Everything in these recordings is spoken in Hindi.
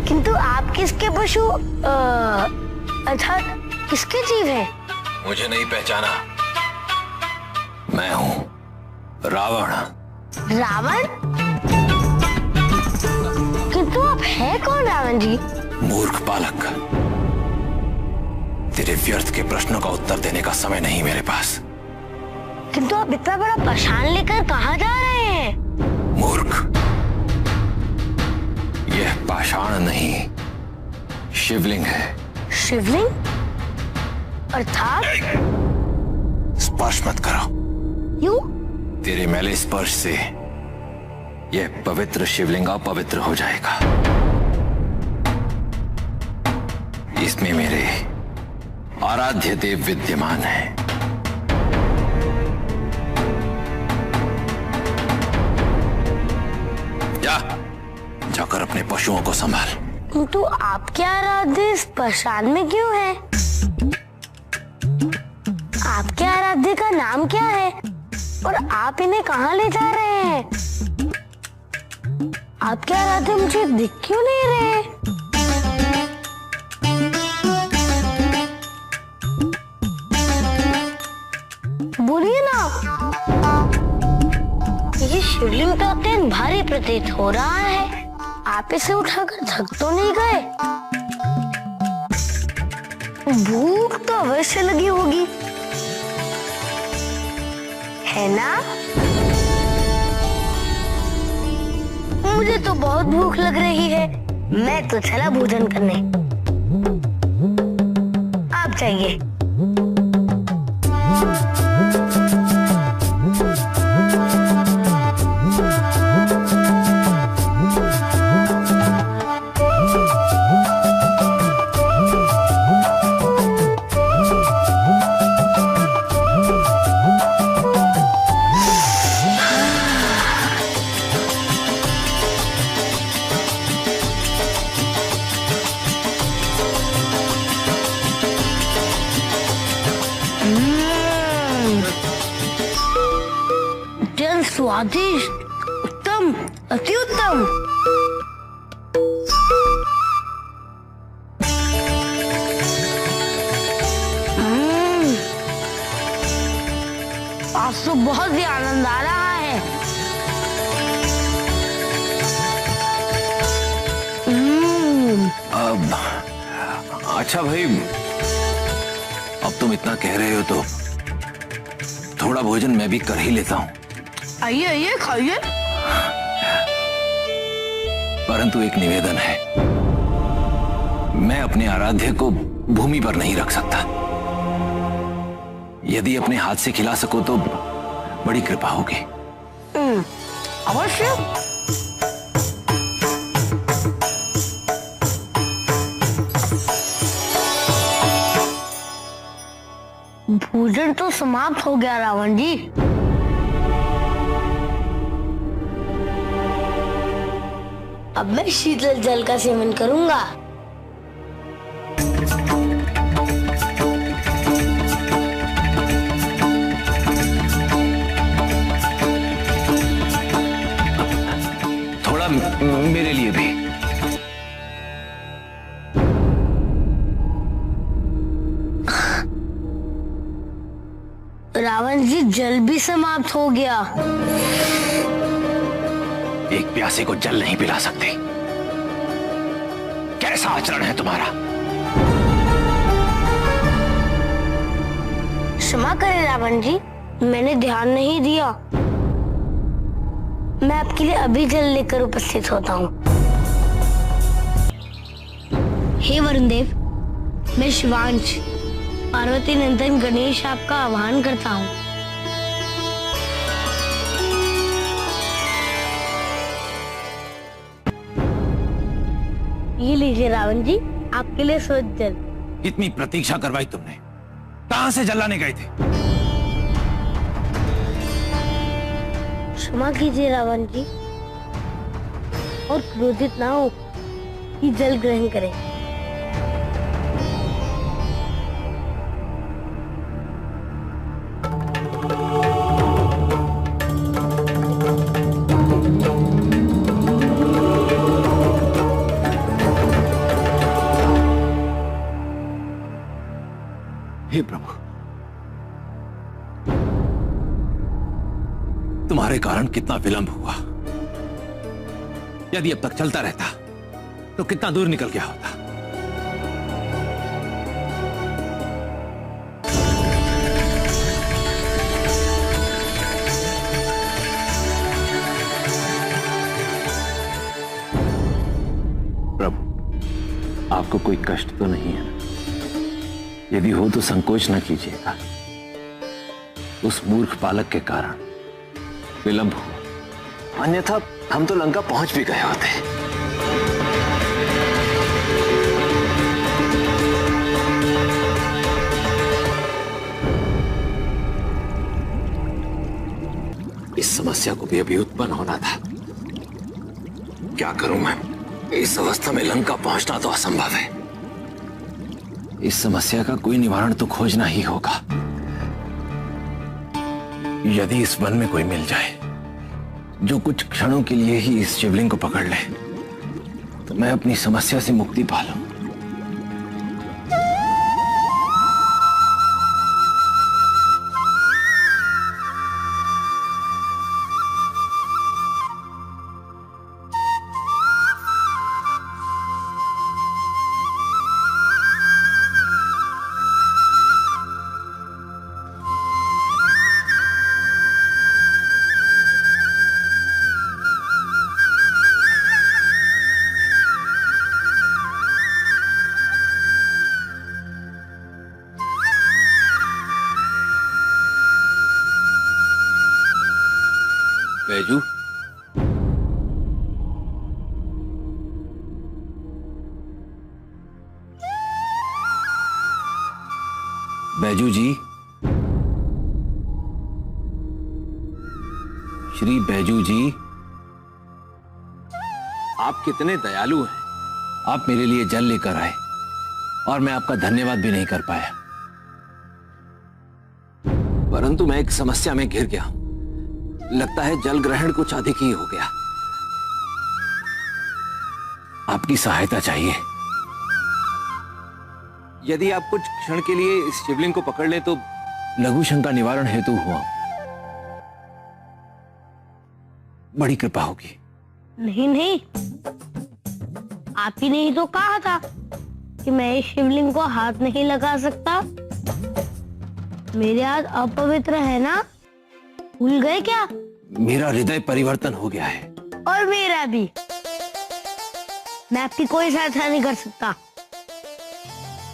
किंतु आप किसके पशु अर्थात किसके जीव हैं? मुझे नहीं पहचाना? मैं हूं रावण। रावण? किंतु आप हैं कौन रावण जी? मूर्ख बालक, तेरे व्यर्थ के प्रश्नों का उत्तर देने का समय नहीं मेरे पास। किंतु आप इतना बड़ा पाषाण लेकर कहाँ जा रहे हैं? मूर्ख, यह पाषाण नहीं, शिवलिंग है। शिवलिंग? अर्थात? स्पर्श मत करो। क्यों? तेरे मैले स्पर्श से यह पवित्र शिवलिंग अपवित्र हो जाएगा। इसमें मेरे आराध्य देव विद्यमान है। जाकर अपने पशुओं को संभाल। किंतु आपके आराध्य इस पाषाण में क्यों है? आपके आराध्य का नाम क्या है और आप इन्हें कहाँ ले जा रहे हैं? आपके आराध्य मुझे दिख क्यों नहीं रहे? बोलिए ना। ये शिवलिंग तो अत्यंत भारी प्रतीत हो रहा है। आप इसे उठाकर थक तो नहीं गए? भूख तो अवश्य लगी होगी, है ना? मुझे तो बहुत भूख लग रही है। मैं तो चला भोजन करने। आप जाइए। स्वादिष्ट, उत्तम, अति उत्तम। आज तो बहुत ही आनंद आ रहा है। अच्छा भाई, अब तुम इतना कह रहे हो तो थोड़ा भोजन मैं भी कर ही लेता हूँ। आइए आइए, खाइए। परंतु एक निवेदन है, मैं अपने आराध्य को भूमि पर नहीं रख सकता। यदि अपने हाथ से खिला सको तो बड़ी कृपा होगी। अवश्य। भोजन तो समाप्त हो गया रावण जी। अब मैं शीतल जल का सेवन करूंगा। थोड़ा मेरे लिए भी। रावण जी, जल भी समाप्त हो गया। एक प्यासे को जल नहीं पिला सकते। कैसा आचरण है तुम्हारा? क्षमा करें रावण जी, मैंने ध्यान नहीं दिया। मैं आपके लिए अभी जल लेकर उपस्थित होता हूँ। हे वरुण देव, मैं शिवांश पार्वती नंदन गणेश आपका आह्वान करता हूँ। ये लीजिए रावण जी, आपके लिए स्वच्छ जल। इतनी प्रतीक्षा करवाई तुमने, कहां से जल लाने गए थे? क्षमा कीजिए रावण जी, और क्रोधित ना हो कि जल ग्रहण करें। हे प्रभु, तुम्हारे कारण कितना विलंब हुआ। यदि अब तक चलता रहता तो कितना दूर निकल गया होता। प्रभु, आपको कोई कष्ट तो नहीं है ना? यदि हो तो संकोच न कीजिएगा। उस मूर्ख बालक के कारण विलंब हुआ, अन्यथा हम तो लंका पहुंच भी गए होते। इस समस्या को भी अभी उत्पन्न होना था। क्या करूं मैं? इस अवस्था में लंका पहुंचना तो असंभव है। इस समस्या का कोई निवारण तो खोजना ही होगा। यदि इस वन में कोई मिल जाए जो कुछ क्षणों के लिए ही इस शिवलिंग को पकड़ ले, तो मैं अपनी समस्या से मुक्ति पा लूं। बैजू, बैजू जी, श्री बैजू जी, आप कितने दयालु हैं। आप मेरे लिए जल लेकर आए और मैं आपका धन्यवाद भी नहीं कर पाया। परंतु मैं एक समस्या में घिर गया हूं। लगता है जल ग्रहण कुछ अधिक ही हो गया। आपकी सहायता चाहिए। यदि आप कुछ क्षण के लिए इस शिवलिंग को पकड़ लें तो लघु शंका निवारण हेतु हुआ। बड़ी कृपा होगी। नहीं नहीं, आप ही नहीं तो कहा था कि मैं इस शिवलिंग को हाथ नहीं लगा सकता। मेरे हाथ अपवित्र है ना? भूल गए क्या? मेरा हृदय परिवर्तन हो गया है। और मेरा भी। मैं आपकी कोई सहायता नहीं कर सकता।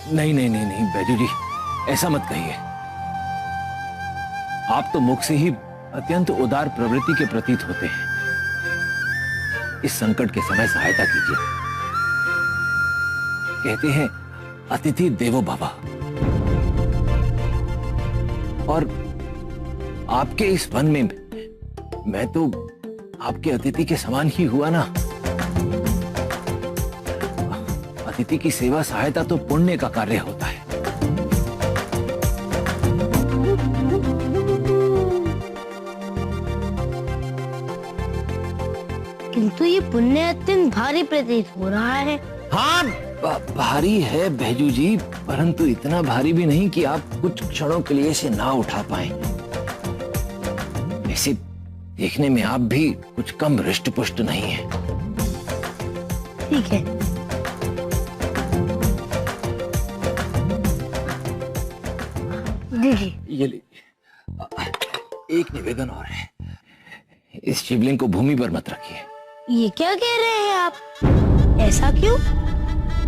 नहीं नहीं नहीं नहीं बैजू जी, ऐसा मत कहिए। आप तो मुख से ही अत्यंत उदार प्रवृत्ति के प्रतीत होते हैं। इस संकट के समय सहायता कीजिए। कहते हैं अतिथि देवो भव। और आपके इस वन में मैं तो आपके अतिथि के समान ही हुआ ना। अतिथि की सेवा सहायता तो पुण्य का कार्य होता है। किंतु ये पुण्य अत्यंत भारी प्रतीत हो रहा है। हाँ, भारी है बैजू जी, परंतु इतना भारी भी नहीं कि आप कुछ क्षणों के लिए इसे ना उठा पाएं। ऐसे देखने में आप भी कुछ कम हृष्ट पुष्ट नहीं है। ठीक है। दीजिए। ये लीजिए। एक निवेदन और है, इस शिवलिंग को भूमि पर मत रखिए। ये क्या कह रहे हैं आप? ऐसा क्यों?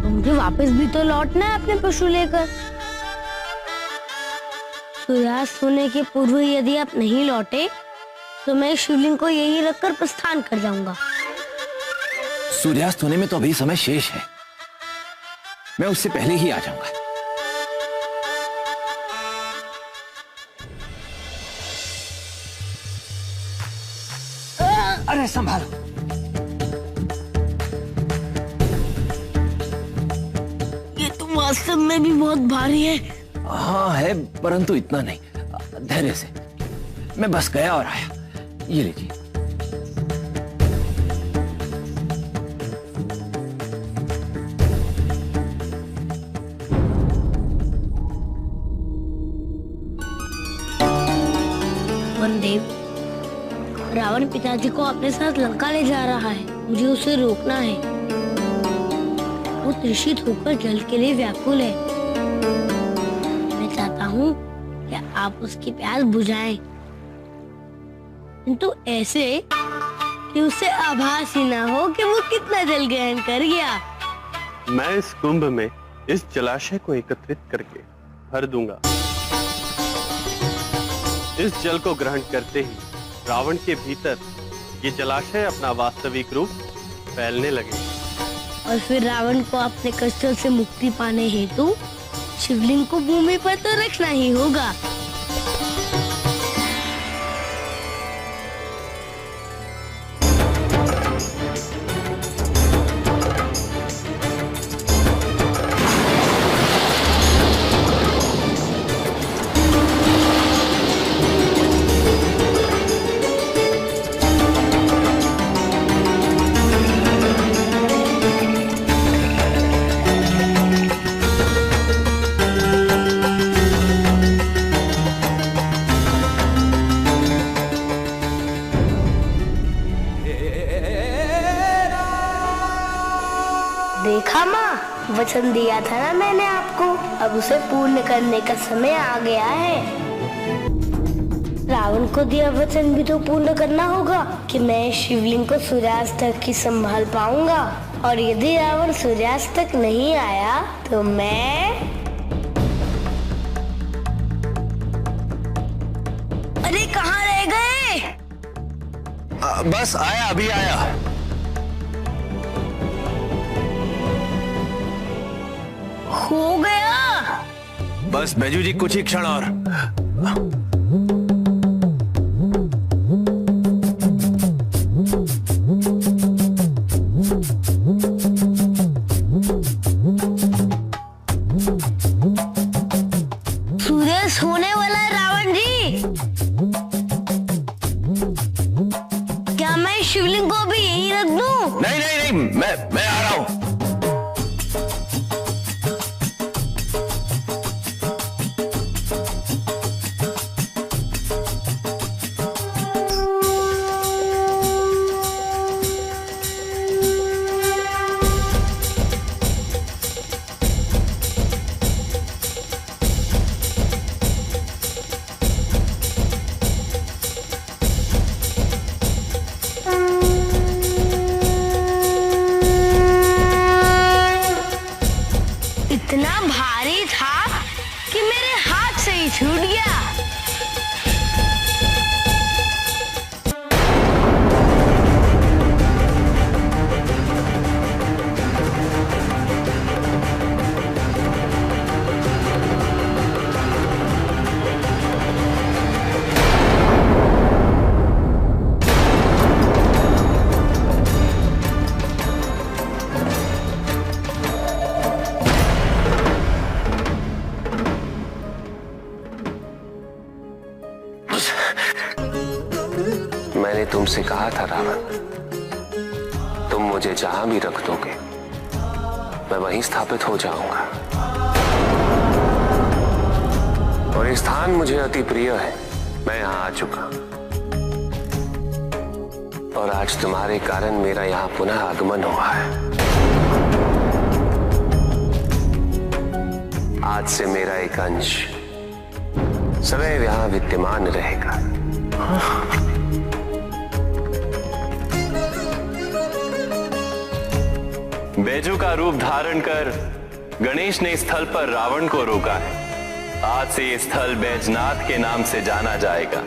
तो मुझे वापस भी तो लौटना है अपने पशु लेकर। सूर्यास्त होने के पूर्व यदि आप नहीं लौटे तो मैं शिवलिंग को यहीं रखकर प्रस्थान कर जाऊंगा। सूर्यास्त होने में तो अभी समय शेष है। मैं उससे पहले ही आ जाऊंगा। अरे संभालो। ये तो वास्तव में भी बहुत भारी है। हाँ है, परंतु इतना नहीं। धैर्य से। मैं बस गया और आया। ये लीजिए। पिताजी को अपने साथ लंका ले जा रहा है। मुझे उसे रोकना है। वो तृषित होकर जल के लिए व्याकुल है। मैं चाहता हूँ कि आप उसकी प्यास बुझाएं, किंतु ऐसे कि उसे आभास ही ना हो कि वो कितना जल ग्रहण कर गया। मैं इस कुंभ में इस जलाशय को एकत्रित करके भर दूंगा। इस जल को ग्रहण करते ही रावण के भीतर ये जलाशय अपना वास्तविक रूप फैलने लगे और फिर रावण को अपने कष्टों से मुक्ति पाने हेतु शिवलिंग को भूमि पर तो रखना ही होगा। देखा माँ, वचन दिया था ना मैंने आपको, अब उसे पूर्ण करने का समय आ गया है। रावण को दिया वचन भी तो पूर्ण करना होगा कि मैं शिवलिंग को सूर्यास्त तक ही संभाल पाऊंगा, और यदि रावण सूर्यास्त तक नहीं आया तो मैं अरे कहाँ रह गए? बस आया, अभी आया। हो गया। बस बैजू जी कुछ ही क्षण और। सूर्यास्त होने वाला है रावण जी। क्या मैं शिवलिंग को भी यहीं रख दूं? नहीं नहीं नहीं, मैं आ रहा हूं। इतना भारी था कि मेरे हाथ से ही छूट गया। मैंने तुमसे कहा था रावण, तुम मुझे जहां भी रख दोगे मैं वहीं स्थापित हो जाऊंगा, और ये स्थान मुझे अति प्रिय है। मैं यहां आ चुका, और आज तुम्हारे कारण मेरा यहां पुनः आगमन हुआ है। आज से मेरा एक अंश सदैव यहां विद्यमान रहेगा। बैजू का रूप धारण कर गणेश ने स्थल पर रावण को रोका है। आज से ये स्थल बैजनाथ के नाम से जाना जाएगा।